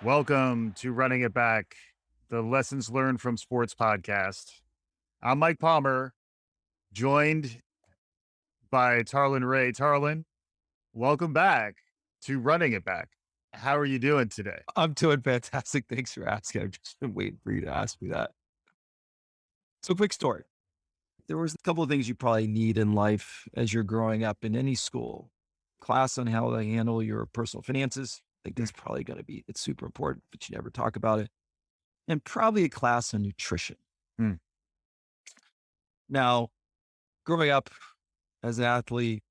Welcome to Running It Back, the Lessons Learned from Sports podcast. I'm Mike Palmer, joined by Tarlin Ray. Tarlin, welcome back to Running It Back. How are you doing today? I'm doing fantastic. Thanks for asking. I've just been waiting for you to ask me that. So quick story. There was a couple of things you probably need in life as you're growing up in any school. Class on how to handle your personal finances. I think that's probably going to be, it's super important, but you never talk about it. And probably a class on nutrition. Hmm. Now, growing up as an athlete,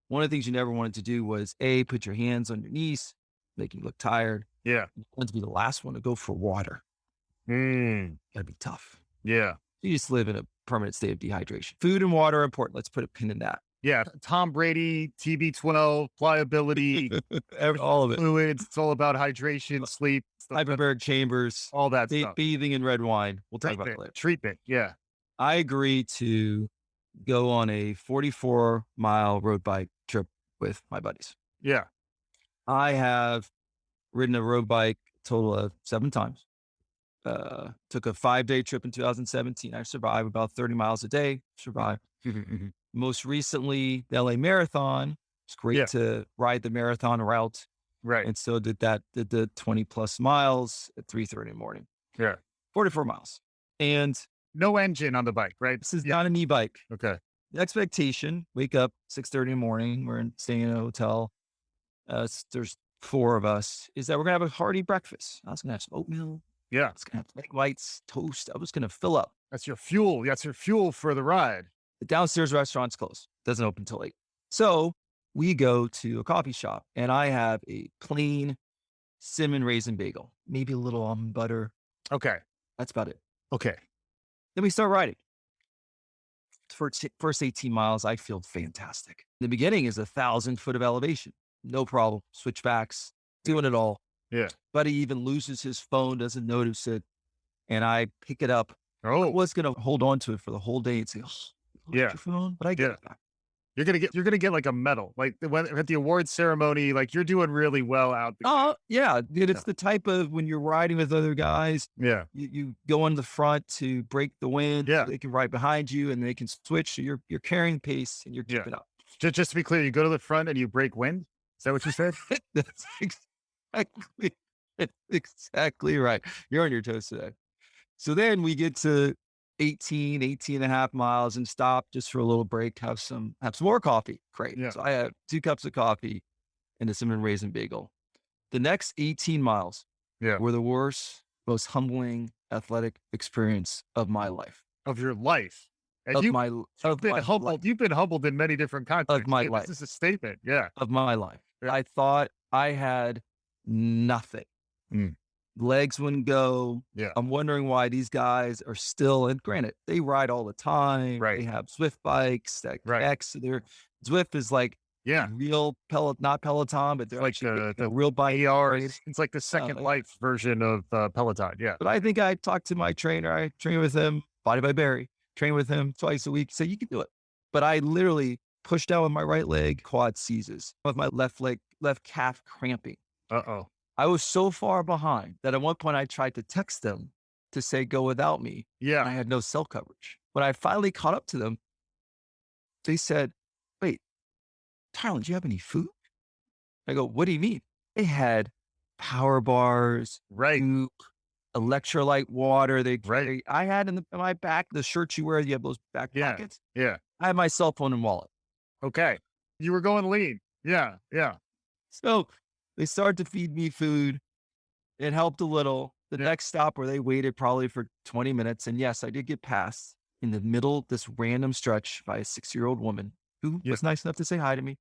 one of the things you never wanted to do was put your hands on your knees, make you look tired. Yeah. You wanted to be the last one to go for water. Mm. That'd be tough. Yeah. You just live in a permanent state of dehydration. Food and water are important. Let's put a pin in that. Yeah. Tom Brady, TB12, pliability, All of it. fluids. It's all about hydration, sleep, Hyperbaric chambers, all that stuff. bathing in red wine. We'll talk about it later. Treatment. Yeah. I agreed to go on a 44-mile road bike trip with my buddies. Yeah. I have ridden a road bike a total of 7 times. Took a 5-day trip in 2017. I survived about 30 miles a day. Survived. Most recently, the LA Marathon. It's great to ride the marathon route. Right. And so did the 20 plus miles at 3:30 in the morning. Yeah. 44 miles. And no engine on the bike, right? This is not an e-bike. Okay. The expectation, wake up 6:30 in the morning. We're staying in a hotel. There's 4 of us, is that we're going to have a hearty breakfast. I was going to have some oatmeal. Yeah. I was going to have egg whites, toast. I was going to fill up. That's your fuel. That's your fuel for the ride. The downstairs restaurant's closed. Doesn't open till 8. So we go to a coffee shop and I have a plain cinnamon raisin bagel, maybe a little almond butter. Okay. That's about it. Okay. Then we start riding. First 18 miles, I feel fantastic. The beginning is 1,000 foot of elevation. No problem. Switchbacks, doing it all. Yeah. Buddy even loses his phone, doesn't notice it. And I pick it up. Oh. I was going to hold on to it for the whole day and say, your phone, but I get it back. You're gonna get like a medal, like at the awards ceremony. Like you're doing really well out there. Yeah, dude. It's the type of when you're riding with other guys. Yeah, you go in the front to break the wind. Yeah, they can ride behind you and they can switch. So you're carrying pace and you're keeping up. Just to be clear, you go to the front and you break wind. Is that what you said? That's exactly right. You're on your toes today. So then we get to 18 and a half miles and stop just for a little break, have some more coffee. Great. Yeah. So I had 2 cups of coffee and a cinnamon raisin bagel. The next 18 miles were the worst, most humbling athletic experience of my life. Of your life. And you've been humbled in many different contexts. Of my life. This is a statement. Yeah. Of my life. Yeah. I thought I had nothing. Legs wouldn't go. Yeah. I'm wondering why these guys are still, and granted, they ride all the time. Right. They have Zwift bikes that connects to their Zwift is like real not Peloton, but they're like the real bike. It's like the Second Life version of Peloton. Yeah. But I think I talked to my trainer. I train with him, Body by Barry, train with him twice a week. So you can do it. But I literally pushed down with my right leg, quad seizes, with my left calf cramping. Uh-oh. I was so far behind that at one point I tried to text them to say, go without me. Yeah. I had no cell coverage. When I finally caught up to them, they said, wait, Tarlin, do you have any food? I go, what do you mean? They had power bars, soup, electrolyte water. I had in my back, the shirts you wear, you have those back pockets. Yeah. I had my cell phone and wallet. Okay. You were going lean. Yeah. Yeah. So they started to feed me food. It helped a little. The next stop where they waited probably for 20 minutes. And yes, I did get passed in the middle of this random stretch by a 6-year-old woman who was nice enough to say hi to me.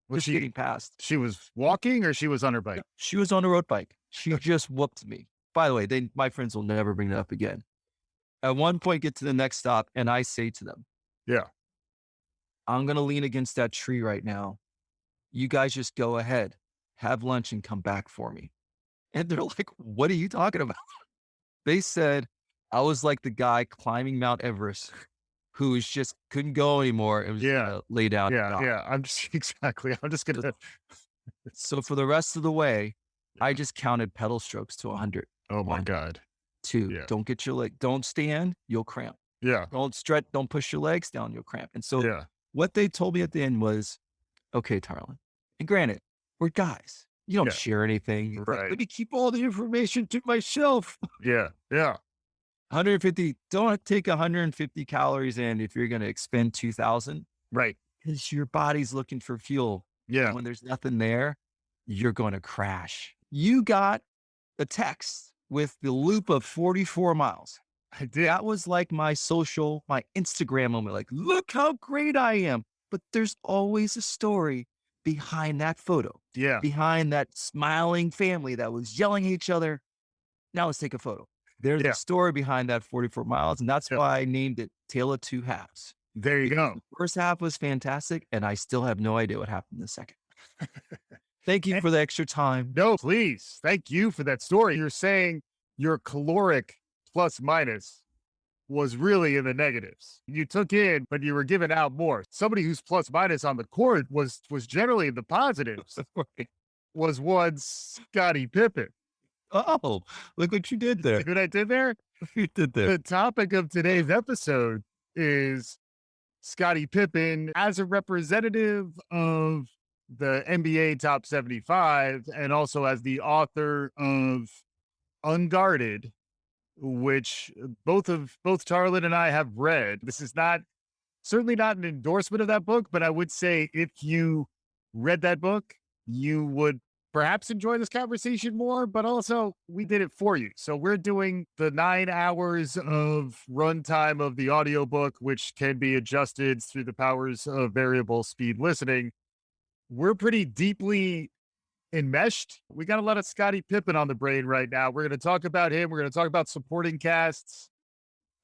Was she getting passed? She was walking or she was on her bike? She was on a road bike. She just whooped me. By the way, my friends will never bring that up again. At one point, get to the next stop and I say to them, I'm going to lean against that tree right now. You guys just go ahead. Have lunch and come back for me. And they're like, what are you talking about? They said, I was like the guy climbing Mount Everest who was just couldn't go anymore. It was gonna lay down. I'm just going to. So for the rest of the way, I just counted pedal strokes to 100. Oh my God. 2, Yeah. don't get your leg, don't stand, you'll cramp. Yeah. Don't stretch, don't push your legs down, you'll cramp. And so Yeah. what they told me at the end was, okay, Tarlin, and granted, we're guys. You don't Yeah. share anything. Like, Right. let me keep all the information to myself. Yeah. Yeah. 150, don't take 150 calories in if you're going to expend 2,000, Right. because your body's looking for fuel. Yeah. And when there's nothing there, you're going to crash. You got a text with the loop of 44 miles. I did. That was like my Instagram moment. Like, look how great I am. But there's always a story behind that photo, Yeah. behind that smiling family that was yelling at each other. Now let's take a photo. There's Yeah. a story behind that 44 miles. And that's why I named it Tale of Two Halves. There you go. The first half was fantastic, and I still have no idea what happened in the second. Thank you for the extra time. No, please. Thank you for that story. You're saying your caloric plus minus was really in the negatives. You took in, but you were giving out more. Somebody who's plus minus on the court was generally in the positives. Was one Scottie Pippen. Oh, look what you did there. See what I did there? You did there. The topic of today's episode is Scottie Pippen as a representative of the NBA Top 75 and also as the author of Unguarded, which both Tarlin and I have read. This is certainly not an endorsement of that book, but I would say if you read that book, you would perhaps enjoy this conversation more, but also we did it for you. So we're doing the 9 hours of runtime of the audiobook, which can be adjusted through the powers of variable speed listening. We're pretty deeply enmeshed. We got a lot of Scottie Pippen on the brain right now. We're going to talk about him. We're going to talk about supporting casts,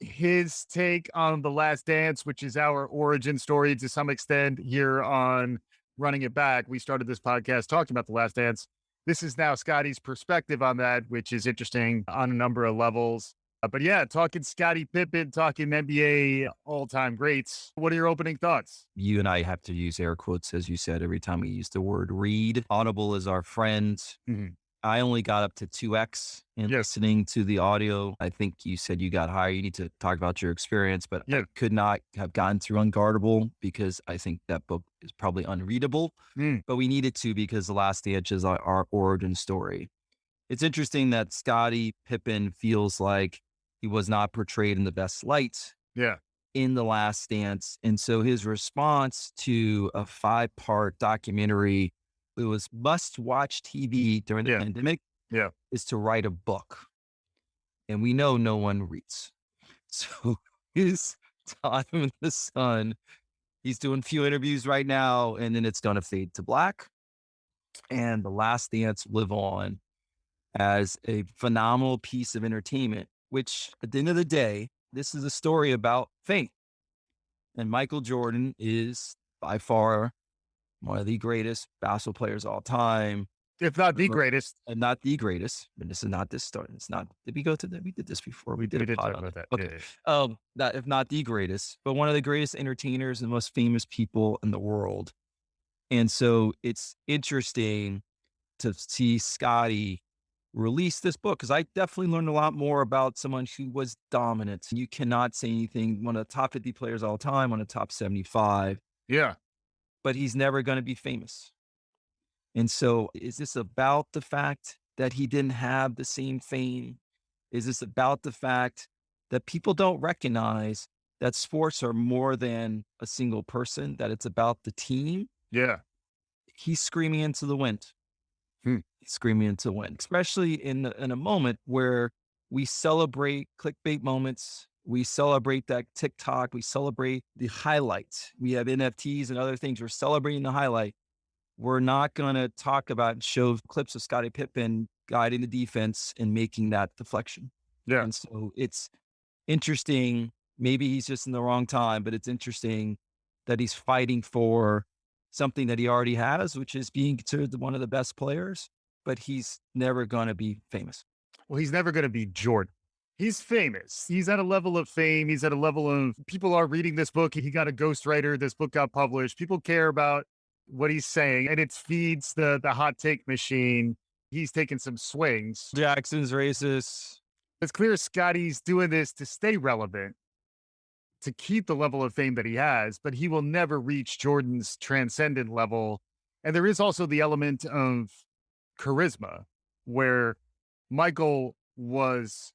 his take on The Last Dance, which is our origin story to some extent here on Running It Back. We started this podcast talking about The Last Dance. This is now Scottie's perspective on that, which is interesting on a number of levels. But yeah, talking Scottie Pippen, talking NBA all-time greats. What are your opening thoughts? You and I have to use air quotes, as you said, every time we use the word read. Audible is our friend. Mm-hmm. I only got up to 2x in listening to the audio. I think you said you got higher. You need to talk about your experience, but I could not have gotten through Unguardable because I think that book is probably unreadable, but we needed to because The Last Dance is our origin story. It's interesting that Scottie Pippen feels like he was not portrayed in the best light in The Last Dance. And so his response to a 5-part documentary, it was must-watch TV during the pandemic, is to write a book. And we know no one reads. So his time in the sun, he's doing a few interviews right now, and then it's going to fade to black. And The Last Dance live on as a phenomenal piece of entertainment, which at the end of the day, this is a story about fame. And Michael Jordan is by far one of the greatest basketball players of all time. If not the greatest. And not the greatest. And this is not this story. It's not, did we go to that? We did this before. We did talk about that. Okay. That, if not the greatest, but one of the greatest entertainers and most famous people in the world. And so it's interesting to see Scottie release this book, because I definitely learned a lot more about someone who was dominant. You cannot say anything, one of the top 50 players all time, one of the top 75. Yeah. But he's never going to be famous. And so is this about the fact that he didn't have the same fame? Is this about the fact that people don't recognize that sports are more than a single person, that it's about the team? Yeah. He's screaming into the wind. He's screaming into the wind, especially in a moment where we celebrate clickbait moments. We celebrate that TikTok. We celebrate the highlights. We have NFTs and other things. We're celebrating the highlight. We're not going to talk about and show clips of Scottie Pippen guiding the defense and making that deflection. Yeah. And so it's interesting. Maybe he's just in the wrong time, but it's interesting that he's fighting for something that he already has, which is being considered one of the best players, but he's never going to be famous. Well, he's never going to be Jordan. He's famous. He's at a level of fame. He's at a level of people are reading this book. He got a ghostwriter. This book got published. People care about what he's saying, and it feeds the hot take machine. He's taking some swings. Jackson's racist. It's clear Scotty's doing this to stay relevant, to keep the level of fame that he has, but he will never reach Jordan's transcendent level. And there is also the element of charisma where Michael was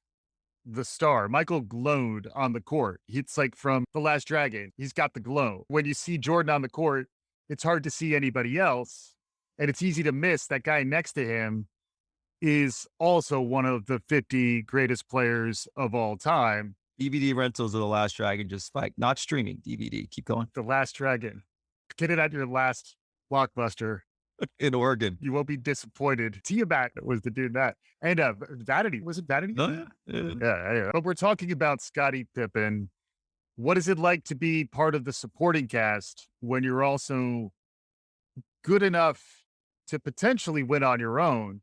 the star. Michael glowed on the court. It's like from The Last Dragon. He's got the glow. When you see Jordan on the court, it's hard to see anybody else. And it's easy to miss that guy next to him is also one of the 50 greatest players of all time. DVD rentals of The Last Dragon just spiked. Not streaming, DVD. Keep going. The Last Dragon. Get it at your last Blockbuster. In Oregon. You won't be disappointed. Tiamat was the dude that. And Vanity. Was it Vanity? Oh, yeah. Yeah. But we're talking about Scottie Pippen. What is it like to be part of the supporting cast when you're also good enough to potentially win on your own?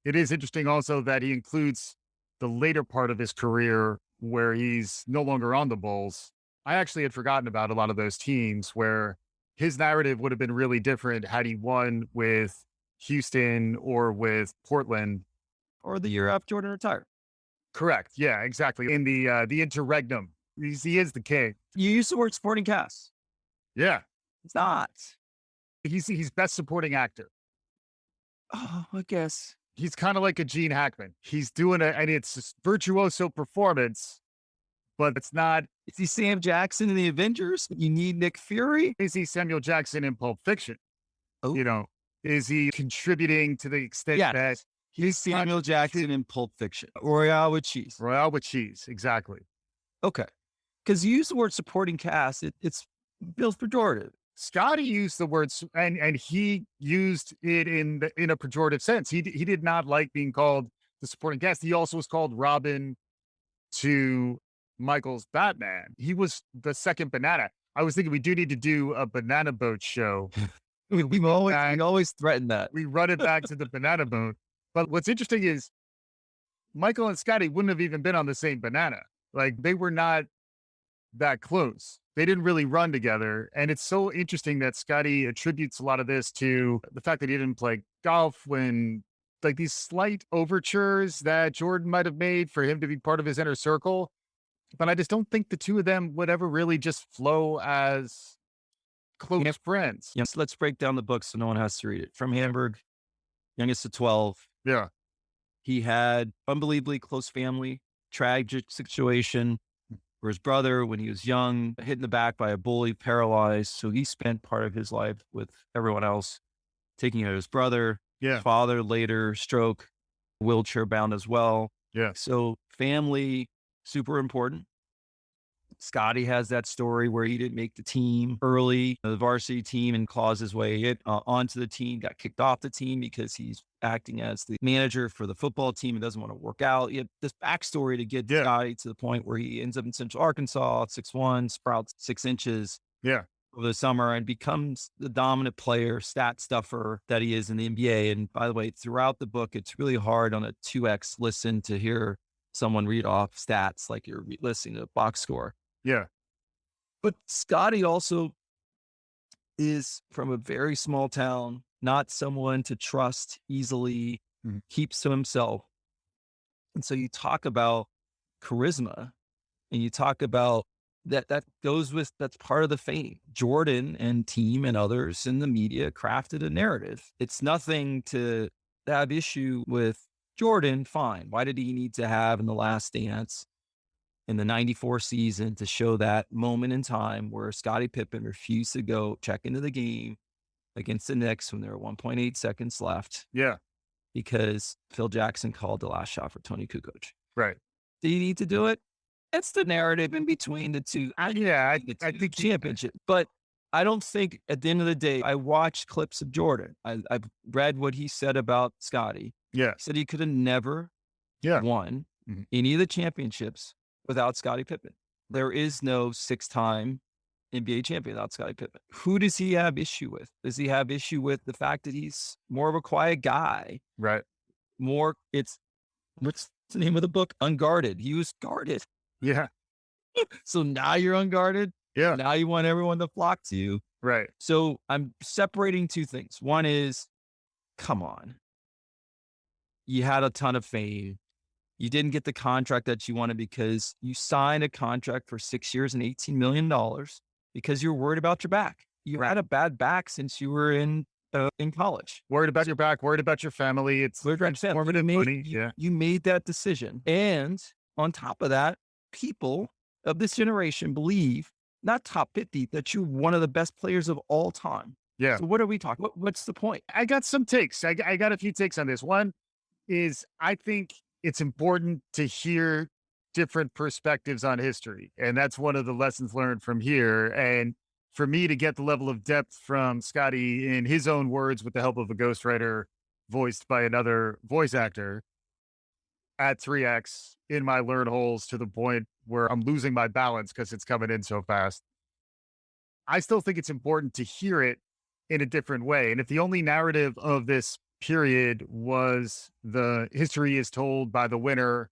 It is interesting also that he includes the later part of his career where he's no longer on the Bulls. I actually had forgotten about a lot of those teams where his narrative would have been really different had he won with Houston or with Portland. Or the year after Jordan retired. Correct. Yeah, exactly. In the interregnum. He is the king. You used the word supporting cast. Yeah. It's not. He's best supporting actor. Oh, I guess. He's kind of like a Gene Hackman. He's doing and it's a virtuoso performance, but it's not. Is he Sam Jackson in the Avengers? You need Nick Fury? Is he Samuel Jackson in Pulp Fiction? Oh. You know, is he contributing to the extent that he's Samuel Jackson in Pulp Fiction? Royale with cheese. Royale with cheese, exactly. Okay. Because you use the word supporting cast, it's feels pejorative. Scottie used the words, and he used it in a pejorative sense. He did not like being called the supporting cast. He also was called Robin to Michael's Batman. He was the second banana. I was thinking we do need to do a banana boat show. we always threaten that. We run it back to the banana boat. But what's interesting is Michael and Scottie wouldn't have even been on the same banana. Like they were not that close. They didn't really run together. And it's so interesting that Scottie attributes a lot of this to the fact that he didn't play golf when like these slight overtures that Jordan might have made for him to be part of his inner circle. But I just don't think the two of them would ever really just flow as close friends. Yes, let's break down the book so no one has to read it. From Hamburg, youngest of 12. Yeah. He had unbelievably close family, tragic situation for his brother when he was young, hit in the back by a bully, paralyzed. So he spent part of his life with everyone else, taking care of his brother. Yeah. His father later stroke, wheelchair bound as well. Yeah. So family, super important. Scottie has that story where he didn't make the team early, the varsity team, and claws his way onto the team, got kicked off the team because he's acting as the manager for the football team and doesn't want to work out. He had this backstory to get Scottie to the point where he ends up in Central Arkansas, 6'1", sprouts 6 inches over the summer and becomes the dominant player, stat stuffer that he is in the NBA. And by the way, throughout the book, it's really hard on a 2X listen to hear someone read off stats like you're listening to a box score. Yeah. But Scottie also is from a very small town, not someone to trust easily, keeps to himself. And so you talk about charisma and you talk about that goes with, that's part of the fame. Jordan and team and others in the media crafted a narrative. It's nothing to have issue with Jordan, fine. Why did he need to have in The Last Dance in the 94 season to show that moment in time where Scottie Pippen refused to go check into the game against the Knicks when there were 1.8 seconds left? Yeah. Because Phil Jackson called the last shot for Tony Kukoc. Right. Do you need to do it? It's the narrative in between the two. I think championship. But I don't think at the end of the day, I watched clips of Jordan. I've read what he said about Scottie. Yeah. He said he could have never won any of the championships without Scottie Pippen. There is no 6-time NBA champion without Scottie Pippen. Who does he have issue with? Does he have issue with the fact that he's more of a quiet guy? Right. What's the name of the book? Unguarded. He was guarded. Yeah. So now you're unguarded. Yeah. Now you want everyone to flock to you. Right. So I'm separating two things. One is, come on. you had a ton of fame. You didn't get the contract that you wanted because you signed a contract for 6 years and $18 million because you were worried about your back. You had a bad back since you were in college. Worried about your back, worried about your family. It's formative money. You made that decision. And on top of that, people of this generation believe, not top 50, that you're one of the best players of all time. Yeah. So what are we talking? What's the point? I got some takes. I got a few takes on this. One is I think it's important to hear different perspectives on history. And that's one of the lessons learned from here. And for me to get the level of depth from Scottie in his own words with the help of a ghostwriter voiced by another voice actor at 3X in my learn holes to the point where I'm losing my balance because it's coming in so fast. I still think it's important to hear it in a different way. And if the only narrative of this period was the history is told by the winner,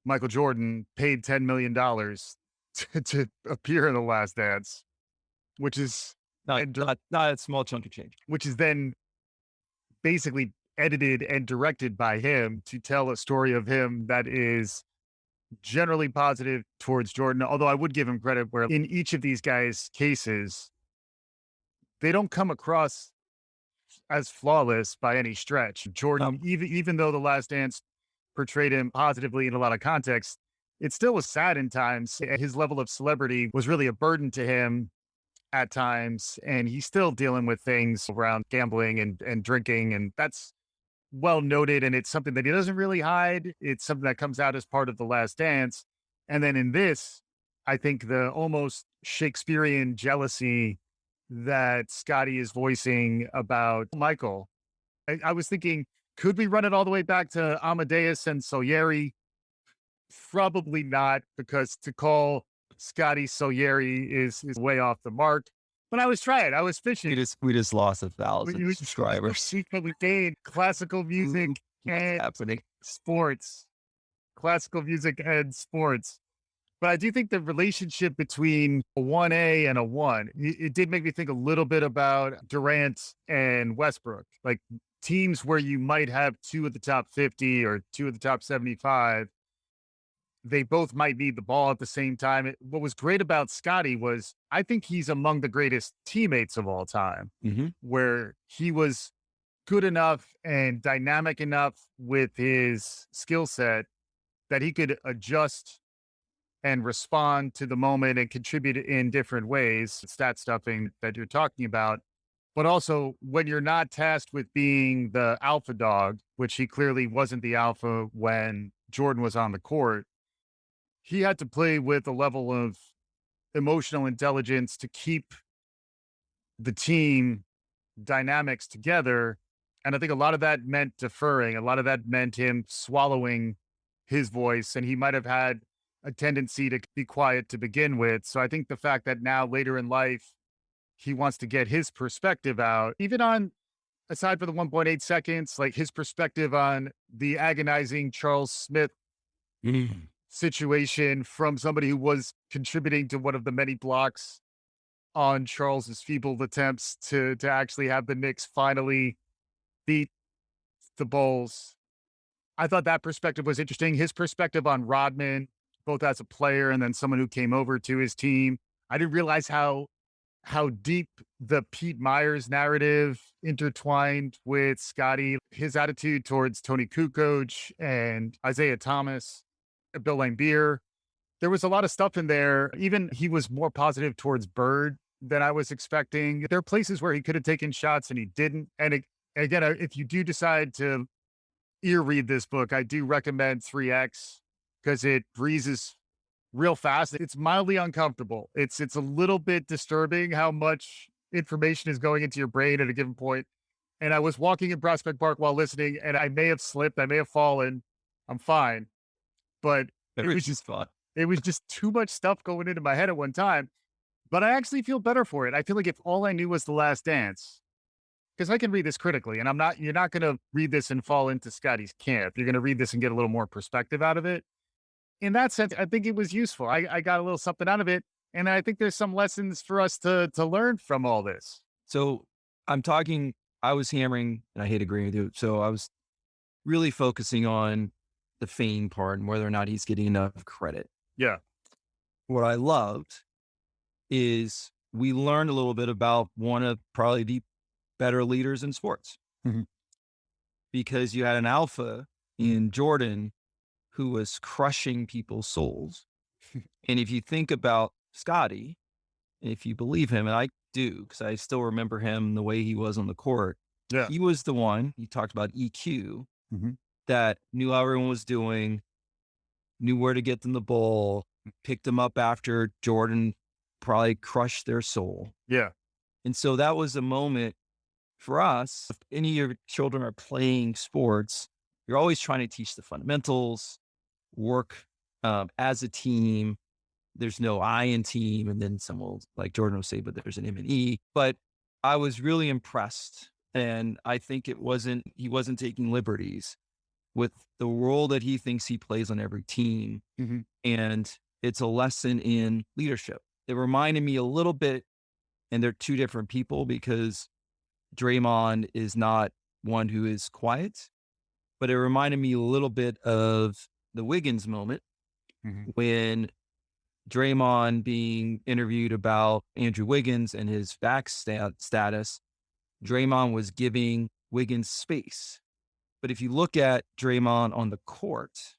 Michael Jordan, paid $10 million to appear in The Last Dance, which is not a small chunk of change, which is then basically edited and directed by him to tell a story of him that is generally positive towards Jordan. Although I would give him credit where in each of these guys' cases, they don't come across as flawless by any stretch. Jordan, even though The Last Dance portrayed him positively in a lot of contexts, it still was sad in times. His level of celebrity was really a burden to him at times, and he's still dealing with things around gambling and drinking, and that's well noted, and it's something that he doesn't really hide. It's something that comes out as part of The Last Dance. And then in this, I think the almost Shakespearean jealousy that Scottie is voicing about Michael. I was thinking, could we run it all the way back to Amadeus and Salieri? Probably not, because to call Scottie Salieri is way off the mark. But I was trying. I was fishing. We just lost 1,000 subscribers. We gained classical music and sports. Classical music and sports. But I do think the relationship between a 1A and a 1, it did make me think a little bit about Durant and Westbrook, like teams where you might have 2 of the top 50 or 2 of the top 75. They both might need the ball at the same time. What was great about Scottie was I think he's among the greatest teammates of all time, where he was good enough and dynamic enough with his skill set that he could adjust and respond to the moment and contribute in different ways, stat stuffing that you're talking about. But also when you're not tasked with being the alpha dog, which he clearly wasn't the alpha when Jordan was on the court, he had to play with a level of emotional intelligence to keep the team dynamics together. And I think a lot of that meant deferring. A lot of that meant him swallowing his voice, and he might have had a tendency to be quiet to begin with. So I think the fact that now later in life, he wants to get his perspective out, even on, aside for the 1.8 seconds, like his perspective on the agonizing Charles Smith situation from somebody who was contributing to one of the many blocks on Charles's feeble attempts to actually have the Knicks finally beat the Bulls. I thought that perspective was interesting. His perspective on Rodman, both as a player and then someone who came over to his team. I didn't realize how deep the Pete Myers narrative intertwined with Scottie, his attitude towards Tony Kukoc and Isaiah Thomas, Bill Laimbeer. There was a lot of stuff in there. Even he was more positive towards Bird than I was expecting. There are places where he could have taken shots and he didn't. And again, if you do decide to ear read this book, I do recommend 3X because it breezes real fast. It's mildly uncomfortable. It's a little bit disturbing how much information is going into your brain at a given point. And I was walking in Prospect Park while listening, and I may have slipped. I may have fallen. I'm fine. But it was just fun. It was just too much stuff going into my head at one time. But I actually feel better for it. I feel like if all I knew was The Last Dance, because I can read this critically, and you're not going to read this and fall into Scottie's camp. You're going to read this and get a little more perspective out of it. In that sense, I think it was useful. I got a little something out of it. And I think there's some lessons for us to learn from all this. So I was hammering, and I hate agreeing with you. So I was really focusing on the fame part and whether or not he's getting enough credit. Yeah. What I loved is we learned a little bit about one of probably the better leaders in sports, Mhm. because you had an alpha in Jordan who was crushing people's souls. And if you think about Scottie, if you believe him, and I do, because I still remember him the way he was on the court, Yeah. he was the one, he talked about EQ, Mhm. that knew how everyone was doing, knew where to get them the ball, picked them up after Jordan probably crushed their soul. Yeah. And so that was a moment for us. If any of your children are playing sports, you're always trying to teach the fundamentals, work as a team. There's no I in team. And then some will, like Jordan will say, but there's an M and E. But I was really impressed. And I think he wasn't taking liberties with the role that he thinks he plays on every team. Mhm. And it's a lesson in leadership. It reminded me a little bit, and they're two different people, because Draymond is not one who is quiet, but it reminded me a little bit of the Wiggins moment Mhm. when Draymond being interviewed about Andrew Wiggins and his back status. Draymond was giving Wiggins space. But if you look at Draymond on the court,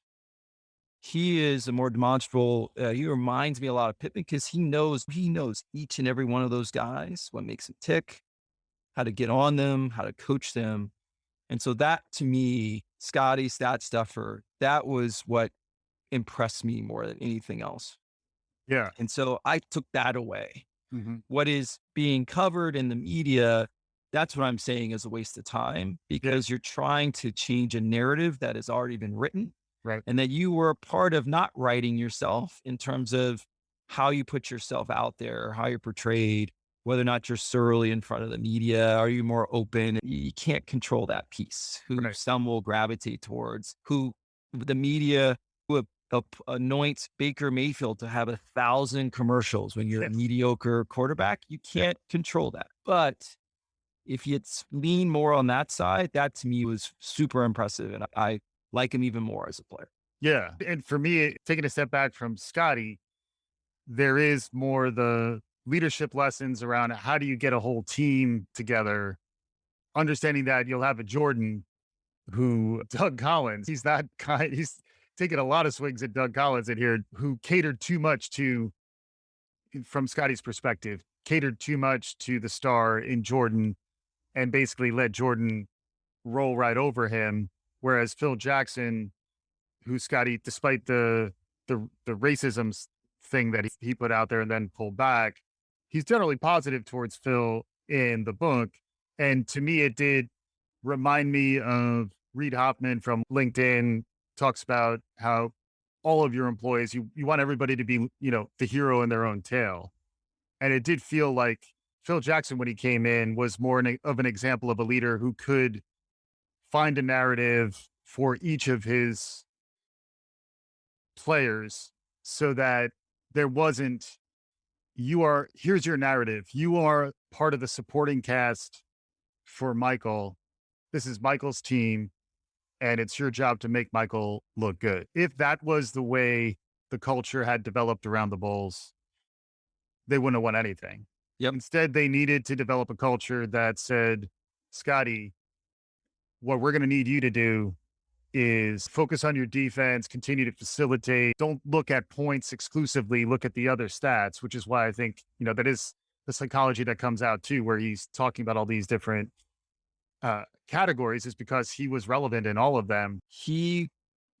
he is a more demonstrable. He reminds me a lot of Pippen, because he knows each and every one of those guys, what makes them tick, how to get on them, how to coach them. And so that, to me, Scottie, Stat Stuffer, that was what impressed me more than anything else. Yeah. And so I took that away. Mhm. What is being covered in the media, that's what I'm saying is a waste of time, because you're trying to change a narrative that has already been written, Right. and that you were a part of not writing yourself in terms of how you put yourself out there, how you're portrayed, whether or not you're surly in front of the media. Are you more open? You can't control that piece, who Right. some will gravitate towards, who the media who anoints Baker Mayfield to have 1,000 commercials when you're a Yes. mediocre quarterback. You can't control that. But if you lean more on that side, that to me was super impressive. And I like him even more as a player. Yeah. And for me, taking a step back from Scotty, there is more the leadership lessons around how do you get a whole team together, understanding that you'll have a Jordan who Doug Collins, he's that kind, he's taken a lot of swings at Doug Collins in here, who catered too much to, from Scotty's perspective, catered too much to the star in Jordan and basically let Jordan roll right over him. Whereas Phil Jackson, who Scotty, despite the racism thing that he put out there and then pulled back, he's generally positive towards Phil in the book. And to me, it did remind me of Reid Hoffman from LinkedIn, talks about how all of your employees, you want everybody to be, the hero in their own tale. And it did feel like Phil Jackson, when he came in, was more of an example of a leader who could find a narrative for each of his players so that there wasn't, here's your narrative. You are part of the supporting cast for Michael. This is Michael's team, and it's your job to make Michael look good. If that was the way the culture had developed around the Bulls, they wouldn't have won anything. Yep. Instead, they needed to develop a culture that said, Scotty, what we're going to need you to do is focus on your defense, continue to facilitate. Don't look at points exclusively, look at the other stats, which is why I think, that is the psychology that comes out too, where he's talking about all these different categories, is because he was relevant in all of them. He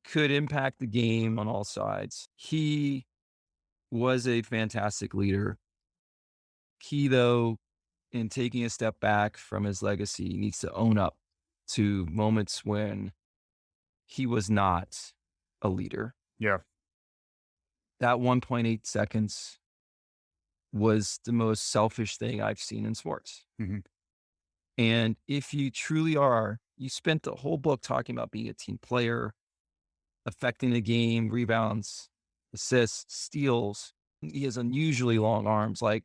could impact the game on all sides. He was a fantastic leader. He, though, in taking a step back from his legacy, needs to own up to moments when he was not a leader. Yeah. That 1.8 seconds was the most selfish thing I've seen in sports. Mhm. And if you truly are, you spent the whole book talking about being a team player, affecting the game, rebounds, assists, steals. He has unusually long arms like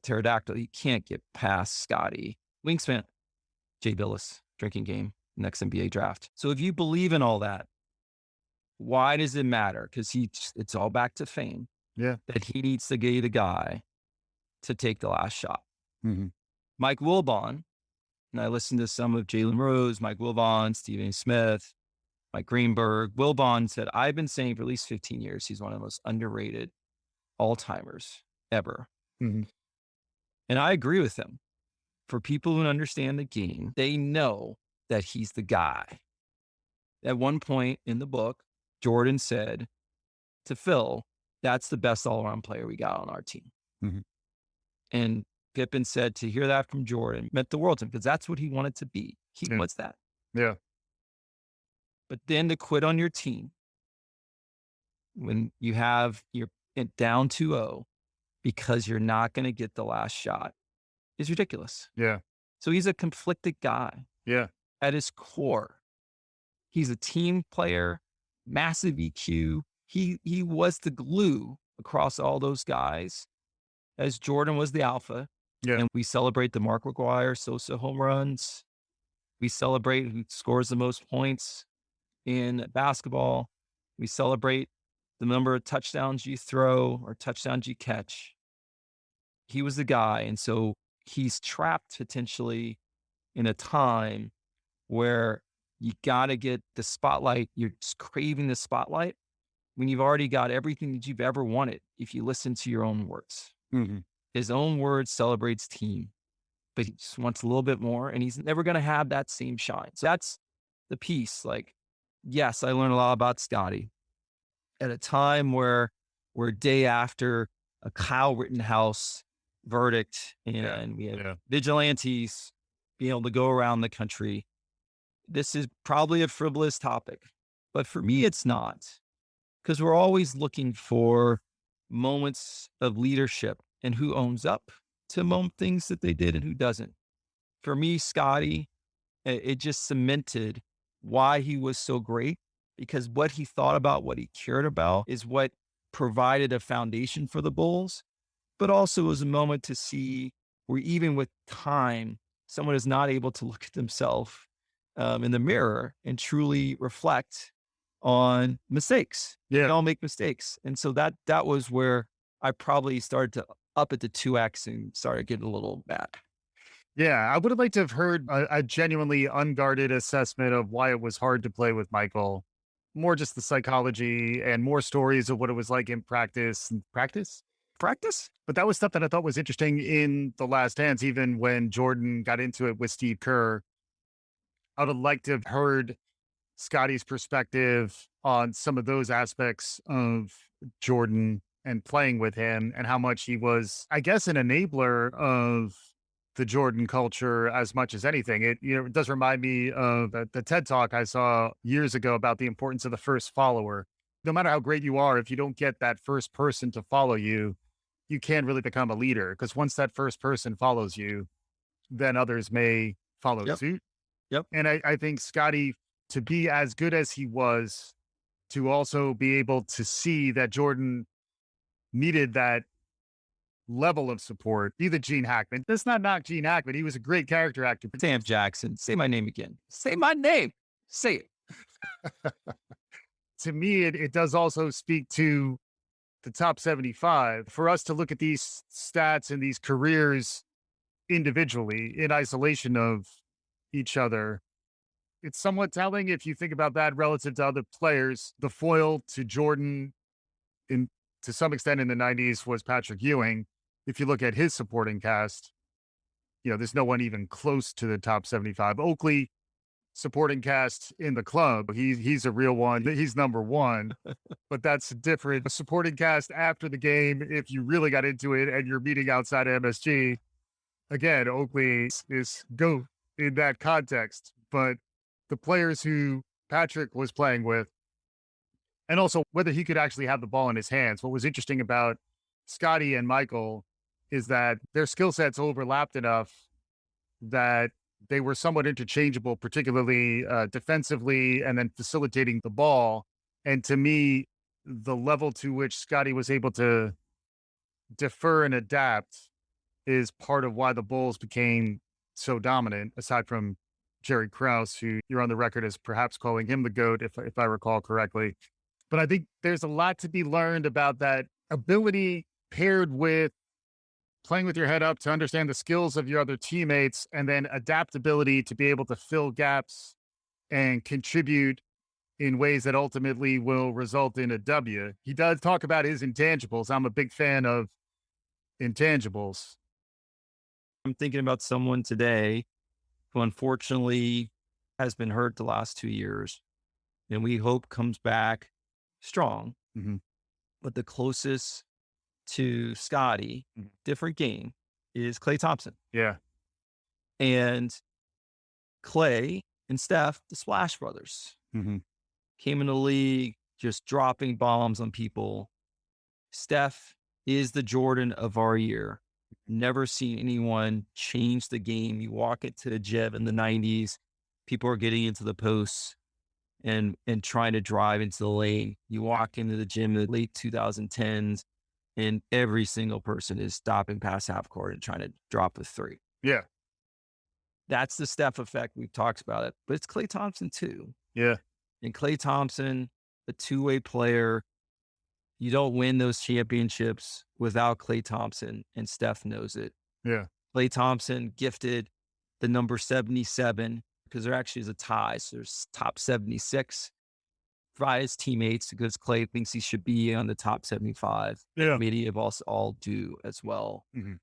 pterodactyl. He can't get past Scottie. Wingspan, Jay Billis, drinking game. next NBA draft. So if you believe in all that, why does it matter? Because it's all back to fame. Yeah. That he needs to be the guy to take the last shot. Mm-hmm. Mike Wilbon, and I listened to some of Jalen Rose, Mike Wilbon, Stephen A. Smith, Mike Greenberg. Wilbon said, I've been saying for at least 15 years, he's one of the most underrated all-timers ever. Mm-hmm. And I agree with him. For people who understand the game, they know that he's the guy. At one point in the book, Jordan said to Phil, that's the best all-around player we got on our team. Mm-hmm. And Pippen said to hear that from Jordan meant the world to him because that's what he wanted to be. He was that. Yeah. But then to quit on your team when you're down 2-0 because you're not going to get the last shot is ridiculous. Yeah. So he's a conflicted guy. Yeah. At his core, he's a team player, massive EQ. He was the glue across all those guys, as Jordan was the alpha. Yeah. And we celebrate the Mark McGwire, Sosa home runs. We celebrate who scores the most points in basketball. We celebrate the number of touchdowns you throw or touchdowns you catch. He was the guy. And so he's trapped potentially in a time where you got to get the spotlight. You're just craving the spotlight when you've already got everything that you've ever wanted. If you listen to your own words, Mm-hmm. his own words celebrates team, but he just wants a little bit more and he's never going to have that same shine. So that's the piece. Like, yes, I learned a lot about Scottie at a time where we're day after a Kyle Rittenhouse verdict and we have vigilantes being able to go around the country. This is probably a frivolous topic, but for me, it's not, because we're always looking for moments of leadership and who owns up to things that they did and who doesn't. For me, Scottie, it just cemented why he was so great, because what he thought about, what he cared about is what provided a foundation for the Bulls, but also was a moment to see where even with time, someone is not able to look at themselves in the mirror and truly reflect on mistakes. Yeah. We all make mistakes. And so that was where I probably started to up at the 2X and started getting a little mad. Yeah. I would have liked to have heard a genuinely unguarded assessment of why it was hard to play with Michael. More just the psychology and more stories of what it was like in practice. Practice? But that was stuff that I thought was interesting in The Last Dance, even when Jordan got into it with Steve Kerr. I would have liked to have heard Scottie's perspective on some of those aspects of Jordan and playing with him and how much he was, I guess, an enabler of the Jordan culture as much as anything. It does remind me of the TED Talk I saw years ago about the importance of the first follower. No matter how great you are, if you don't get that first person to follow you, you can't really become a leader, because once that first person follows you, then others may follow suit. Yep. And I think Scottie, to be as good as he was, to also be able to see that Jordan needed that level of support, be the Gene Hackman. Let's not knock Gene Hackman. He was a great character actor. Sam Jackson, say my name again. Say my name. Say it. To me, it does also speak to the top 75. For us to look at these stats and these careers individually in isolation of each other, it's somewhat telling if you think about that relative to other players. The foil to Jordan, to some extent in the 90s, was Patrick Ewing. If you look at his supporting cast, there's no one even close to the top 75. Oakley, supporting cast in the club, he's a real one. He's number one, but that's different. A supporting cast after the game, if you really got into it and you're meeting outside of MSG, again, Oakley is GOAT in that context. But the players who Patrick was playing with, and also whether he could actually have the ball in his hands. What was interesting about Scottie and Michael is that their skill sets overlapped enough that they were somewhat interchangeable, particularly defensively and then facilitating the ball. And to me, the level to which Scottie was able to defer and adapt is part of why the Bulls became so dominant, aside from Jerry Krause, who you're on the record as perhaps calling him the GOAT, if I recall correctly. But I think there's a lot to be learned about that ability paired with playing with your head up to understand the skills of your other teammates, and then adaptability to be able to fill gaps and contribute in ways that ultimately will result in a W. He does talk about his intangibles. I'm a big fan of intangibles. I'm thinking about someone today who unfortunately has been hurt the last 2 years, and we hope comes back strong. Mm-hmm. But the closest to Scottie, different game, is Klay Thompson. Yeah. And Klay and Steph, the Splash Brothers, came in the league just dropping bombs on people. Steph is the Jordan of our year. Never seen anyone change the game. You walk into the gym in the 90s, people are getting into the posts and trying to drive into the lane. You walk into the gym in the late 2010s, and every single person is stopping past half court and trying to drop a three. Yeah. That's the Steph effect. We've talked about it, but it's Klay Thompson too. Yeah. And Klay Thompson, a two-way player. You don't win those championships without Klay Thompson, and Steph knows it. Yeah. Klay Thompson gifted the number 77 because there actually is a tie. So there's top 76 by his teammates because Klay thinks he should be on the top 75. Yeah. Many of us all do as well. Mm-hmm.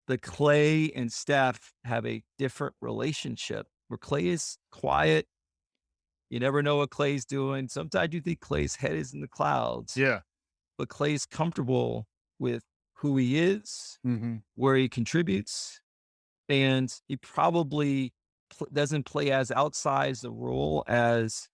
The Klay and Steph have a different relationship where Klay is quiet. You never know what Klay's doing. Sometimes you think Klay's head is in the clouds. Yeah. But Klay's comfortable with who he is, where he contributes, and he probably doesn't play as outsized a role as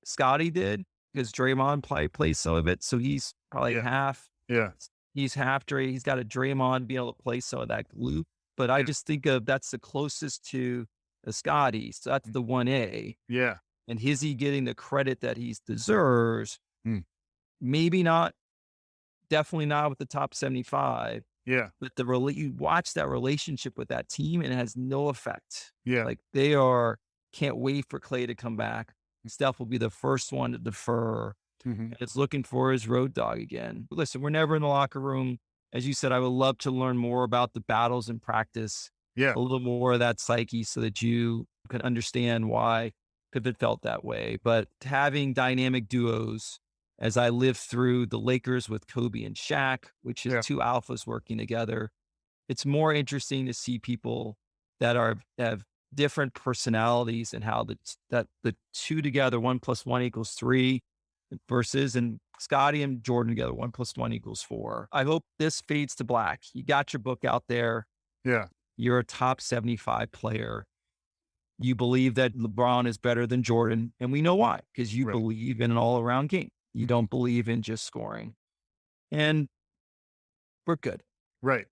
Scottie did because Draymond probably plays some of it. So he's probably half. Yeah. He's half Dray. He's got a Draymond be able to play some of that loop. But I just think of that's the closest to a Scottie. So that's the 1A. Yeah. And is he getting the credit that he deserves? Maybe not. Definitely not with the top 75. Yeah. But you watch that relationship with that team and it has no effect. Yeah. Like can't wait for Klay to come back. Steph will be the first one to defer. And it's looking for his road dog again. But listen, we're never in the locker room. As you said, I would love to learn more about the battles in practice. Yeah. A little more of that psyche so that you can understand why Pippen felt that way. But having dynamic duos, as I lived through the Lakers with Kobe and Shaq, which is two alphas working together, it's more interesting to see people that have different personalities and how that the two together, 1 + 1 = 3, versus and Scottie and Jordan together, 1 + 1 = 4. I hope this fades to black. You got your book out there. Yeah. You're a top 75 player. You believe that LeBron is better than Jordan, and we know why, because you believe in an all-around game. You don't believe in just scoring. And we're good. Right.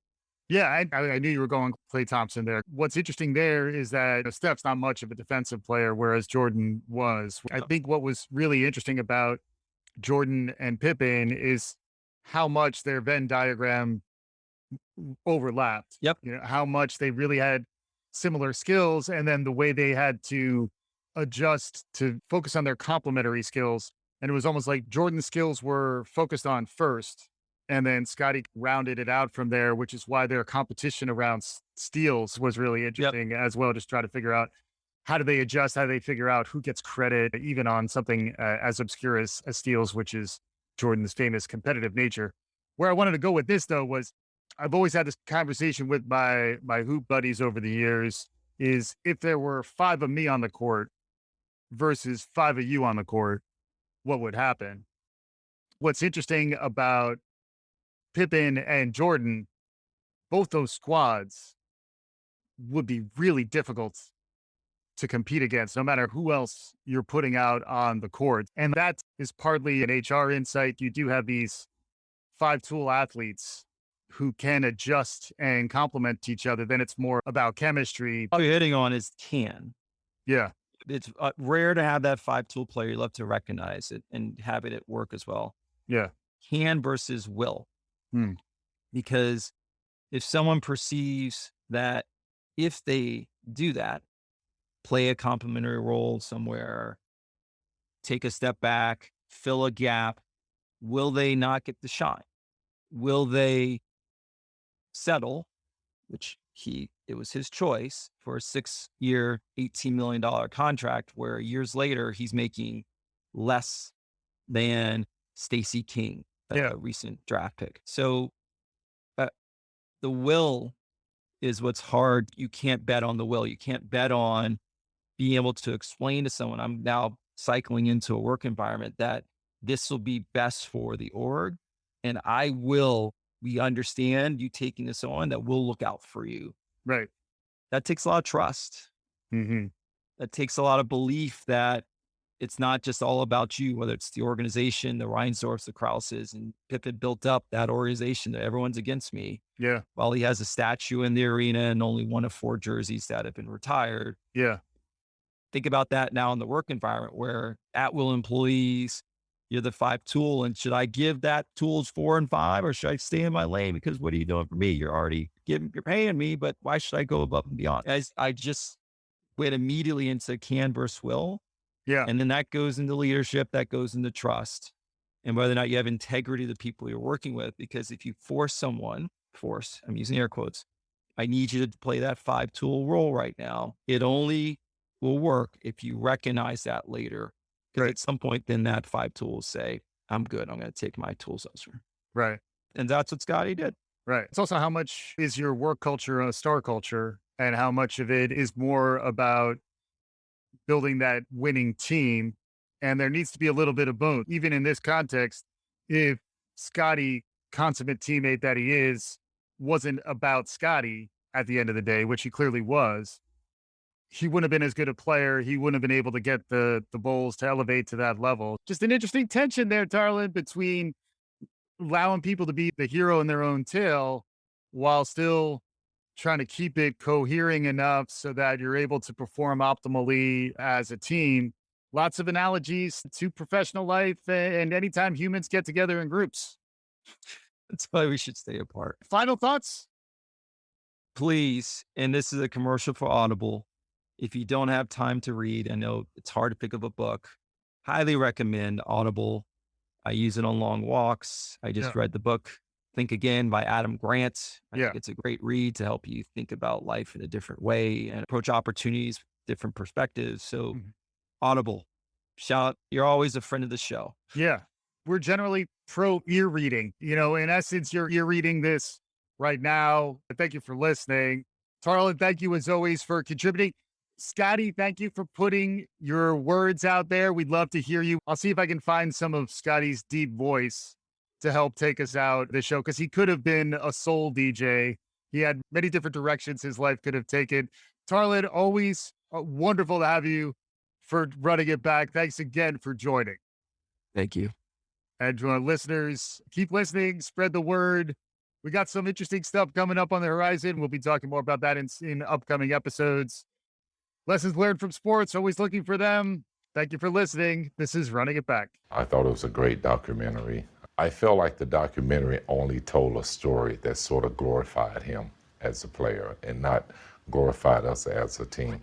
Yeah, I knew you were going Klay Thompson there. What's interesting there is that Steph's not much of a defensive player, whereas Jordan was. I think what was really interesting about Jordan and Pippen is how much their Venn diagram overlapped. Yep. You know, how much they really had similar skills, and then the way they had to adjust to focus on their complementary skills. And it was almost like Jordan's skills were focused on first, and then Scottie rounded it out from there, which is why their competition around steals was really interesting as well. Just try to figure out how do they adjust, how do they figure out who gets credit, even on something as obscure as steals, which is Jordan's famous competitive nature. Where I wanted to go with this, though, was I've always had this conversation with my hoop buddies over the years, is if there were 5 of me on the court versus 5 of you on the court, what would happen? What's interesting about Pippen and Jordan, both those squads would be really difficult to compete against, no matter who else you're putting out on the court. And that is partly an HR insight. You do have these 5-tool athletes who can adjust and complement each other. Then it's more about chemistry. All you're hitting on is can. Yeah. It's rare to have that 5-tool player. You love to recognize it and have it at work as well. Yeah. Can versus will. Because if someone perceives that if they do that, play a complementary role somewhere, take a step back, fill a gap. Will they not get the shine? Will they settle, which it was his choice, for a 6-year, $18 million contract where years later he's making less than Stacey King, a recent draft pick. So the will is what's hard. You can't bet on the will. You can't bet on being able to explain to someone, I'm now cycling into a work environment, that this will be best for the org. And we understand you taking this on, that we'll look out for you. Right. That takes a lot of trust. Mm-hmm. That takes a lot of belief that it's not just all about you, whether it's the organization, the Reinsdorfs, the Krauses, and Pippen built up that organization that everyone's against me. Yeah. While he has a statue in the arena and only one of 4 jerseys that have been retired. Yeah. Think about that now in the work environment where at-will employees, you're the 5 tool. And should I give that tools 4 and 5, or should I stay in my lane? Because what are you doing for me? You're paying me, but why should I go above and beyond? I just went immediately into can versus will. Yeah. And then that goes into leadership, that goes into trust, and whether or not you have integrity to the people you're working with. Because if you I'm using air quotes, I need you to play that 5 tool role right now. It only will work if you recognize that later. Because at some point, then that 5 tools say, I'm good. I'm going to take my tools elsewhere. Right. And that's what Scottie did. Right. It's also how much is your work culture a star culture, and how much of it is more about building that winning team. And there needs to be a little bit of both. Even in this context, if Scottie, consummate teammate that he is, wasn't about Scottie at the end of the day, which he clearly was, he wouldn't have been as good a player. He wouldn't have been able to get the Bulls to elevate to that level. Just an interesting tension there, Tarlin, between allowing people to be the hero in their own tale while still trying to keep it cohering enough so that you're able to perform optimally as a team. Lots of analogies to professional life and anytime humans get together in groups. That's why we should stay apart. Final thoughts? Please, and this is a commercial for Audible. If you don't have time to read, I know it's hard to pick up a book. Highly recommend Audible. I use it on long walks. I just read the book Think Again by Adam Grant. I think it's a great read to help you think about life in a different way and approach opportunities with different perspectives. So Audible, shout, you're always a friend of the show. Yeah. We're generally pro ear reading. In essence, you're ear reading this right now. Thank you for listening. Tarlin, thank you as always for contributing. Scottie, thank you for putting your words out there. We'd love to hear you. I'll see if I can find some of Scottie's deep voice to help take us out the show, because he could have been a soul DJ. He had many different directions his life could have taken. Tarlin, always wonderful to have you for running it back. Thanks again for joining. Thank you. And to our listeners, keep listening, spread the word. We got some interesting stuff coming up on the horizon. We'll be talking more about that in upcoming episodes. Lessons learned from sports, always looking for them. Thank you for listening. This is Running It Back. I thought it was a great documentary. I felt like the documentary only told a story that sort of glorified him as a player and not glorified us as a team.